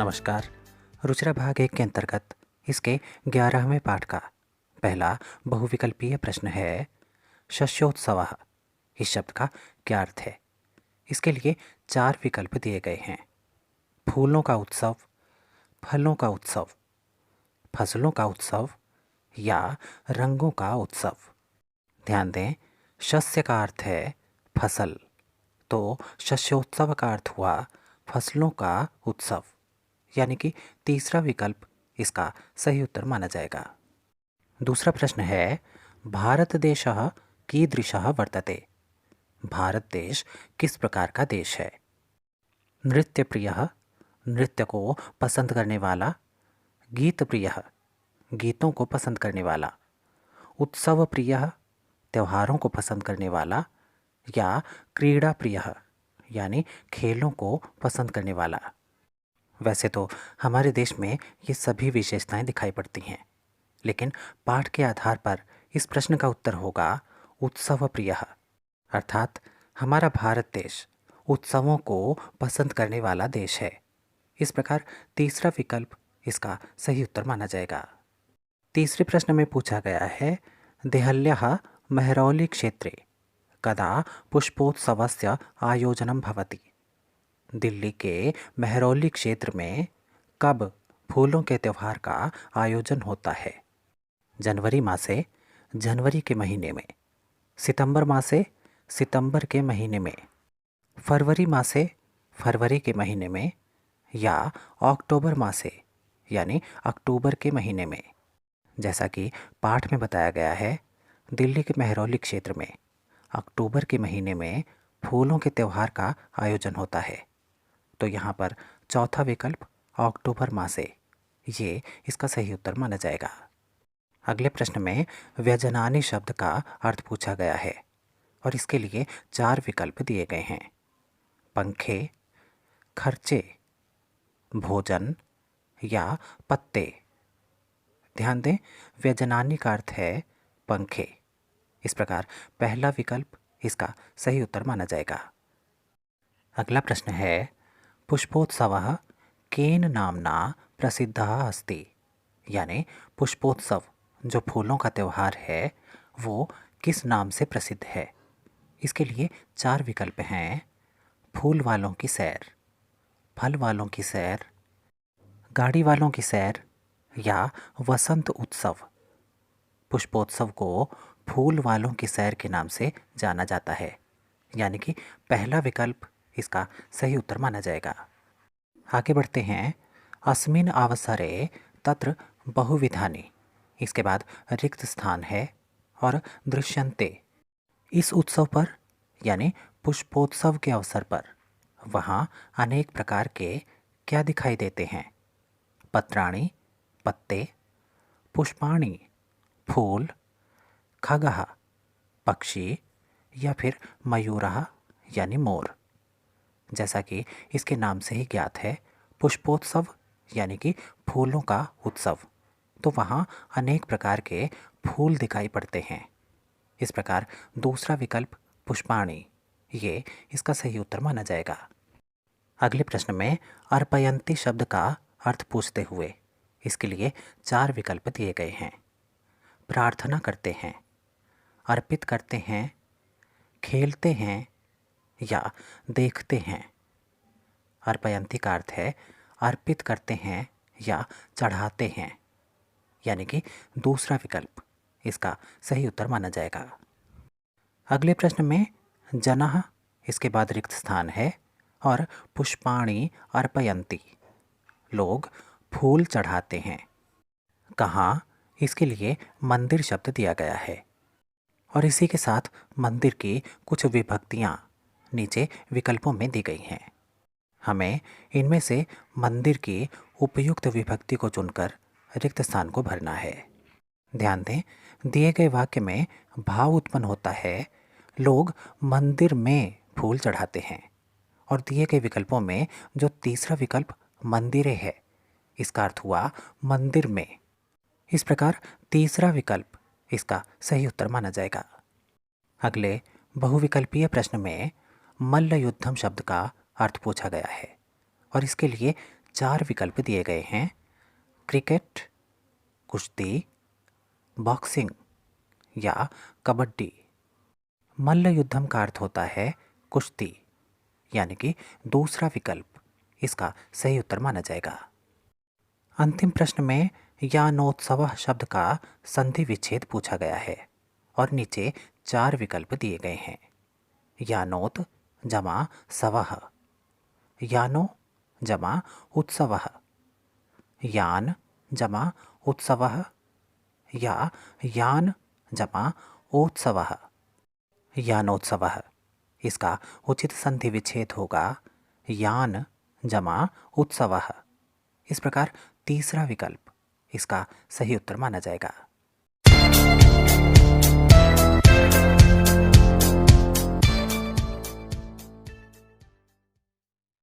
नमस्कार। रुचिरा भाग 1 के अंतर्गत इसके 11वें पाठ का पहला बहुविकल्पीय प्रश्न है, शस्योत्सवः इस शब्द का क्या अर्थ है। इसके लिए 4 विकल्प दिए गए हैं। फूलों का उत्सव, फलों का उत्सव, फसलों का उत्सव या रंगों का उत्सव। ध्यान दें, शस्य का अर्थ है फसल, तो शस्योत्सव का अर्थ हुआ फसलों का उत्सव, यानी कि तीसरा विकल्प इसका सही उत्तर माना जाएगा। दूसरा प्रश्न है, भारत देशः कीदृशः वर्तते। भारत देश किस प्रकार का देश है। नृत्य प्रियः नृत्य को पसंद करने वाला, गीत प्रियः गीतों को पसंद करने वाला, उत्सव प्रियः त्योहारों को पसंद करने वाला, या क्रीड़ा प्रियः यानी खेलों को पसंद करने वाला। वैसे तो हमारे देश में ये सभी विशेषताएं दिखाई पड़ती हैं, लेकिन पाठ के आधार पर इस प्रश्न का उत्तर होगा उत्सव प्रियः, अर्थात हमारा भारत देश उत्सवों को पसंद करने वाला देश है। इस प्रकार तीसरा विकल्प इसका सही उत्तर माना जाएगा। तीसरे प्रश्न में पूछा गया है, देहल्याः मेहरौली क्षेत्रे कदा पुष्पोत्सवस्य आयोजनं भवति। दिल्ली के मेहरौली क्षेत्र में कब फूलों के त्यौहार का आयोजन होता है। जनवरी मासे जनवरी के महीने में, सितंबर मासे सितंबर के महीने में, फरवरी मासे फरवरी के महीने में, या अक्टूबर मासे यानी अक्टूबर के महीने में। जैसा कि पाठ में बताया गया है, दिल्ली के मेहरौली क्षेत्र में अक्टूबर के महीने में फूलों के त्यौहार का आयोजन होता है, तो यहाँ पर चौथा विकल्प अक्टूबर मासे ये इसका सही उत्तर माना जाएगा। अगले प्रश्न में व्यजनानि शब्द का अर्थ पूछा गया है और इसके लिए 4 विकल्प दिए गए हैं। पंखे, खर्चे, भोजन या पत्ते। ध्यान दें, व्यजनानि का अर्थ है पंखे। इस प्रकार पहला विकल्प इसका सही उत्तर माना जाएगा। अगला प्रश्न है, पुष्पोत्सवः केन नाम्ना प्रसिद्धः अस्ति। यानी पुष्पोत्सव जो फूलों का त्यौहार है वो किस नाम से प्रसिद्ध है। इसके लिए 4 विकल्प हैं। फूल वालों की सैर, फल वालों की सैर, गाड़ी वालों की सैर या वसंत उत्सव। पुष्पोत्सव को फूल वालों की सैर के नाम से जाना जाता है, यानी कि पहला विकल्प इसका सही उत्तर माना जाएगा। आगे बढ़ते हैं, अस्मिन् अवसरे तत्र बहुविधानि। इसके बाद रिक्त स्थान है और दृश्यन्ते। इस उत्सव पर यानी पुष्पोत्सव के अवसर पर वहाँ अनेक प्रकार के क्या दिखाई देते हैं। पत्राणि पत्ते, पुष्पाणि फूल, खगः पक्षी, या फिर मयूरः यानी मोर। जैसा कि इसके नाम से ही ज्ञात है, पुष्पोत्सव यानी कि फूलों का उत्सव, तो वहाँ अनेक प्रकार के फूल दिखाई पड़ते हैं। इस प्रकार दूसरा विकल्प पुष्पाणि ये इसका सही उत्तर माना जाएगा। अगले प्रश्न में अर्पयन्ति शब्द का अर्थ पूछते हुए इसके लिए 4 विकल्प दिए गए हैं। प्रार्थना करते हैं, अर्पित करते हैं, खेलते हैं या देखते हैं। अर्पयन्ति का अर्थ है अर्पित करते हैं या चढ़ाते हैं, यानी कि दूसरा विकल्प इसका सही उत्तर माना जाएगा। अगले प्रश्न में जनः इसके बाद रिक्त स्थान है और पुष्पाणि अर्पयन्ति लोग फूल चढ़ाते हैं। कहाँ, इसके लिए मंदिर शब्द दिया गया है और इसी के साथ मंदिर की कुछ विभक्तियाँ नीचे विकल्पों में दी गई हैं। हमें इनमें से मंदिर की उपयुक्त विभक्ति को चुनकर रिक्त स्थान को भरना है। ध्यान दें, दिए गए वाक्य में भाव उत्पन्न होता है लोग मंदिर में फूल चढ़ाते हैं, और दिए गए विकल्पों में जो तीसरा विकल्प मंदिरे है इसका अर्थ हुआ मंदिर में। इस प्रकार तीसरा विकल्प इसका सही उत्तर माना जाएगा। अगले बहुविकल्पीय प्रश्न में मल्ल युद्धम शब्द का अर्थ पूछा गया है और इसके लिए 4 विकल्प दिए गए हैं। क्रिकेट, कुश्ती, बॉक्सिंग या कबड्डी। मल्ल युद्धम का अर्थ होता है कुश्ती, यानी कि दूसरा विकल्प इसका सही उत्तर माना जाएगा। अंतिम प्रश्न में यानोत्सव शब्द का संधि विच्छेद पूछा गया है और नीचे 4 विकल्प दिए गए हैं। यानोत जमा सवः, यानो जमा उत्सवः, यान जमा उत्सवः या यान जमा ओत्सवः। यानोत्सवः, इसका उचित संधि विच्छेद होगा यान जमा उत्सवः। इस प्रकार तीसरा विकल्प इसका सही उत्तर माना जाएगा।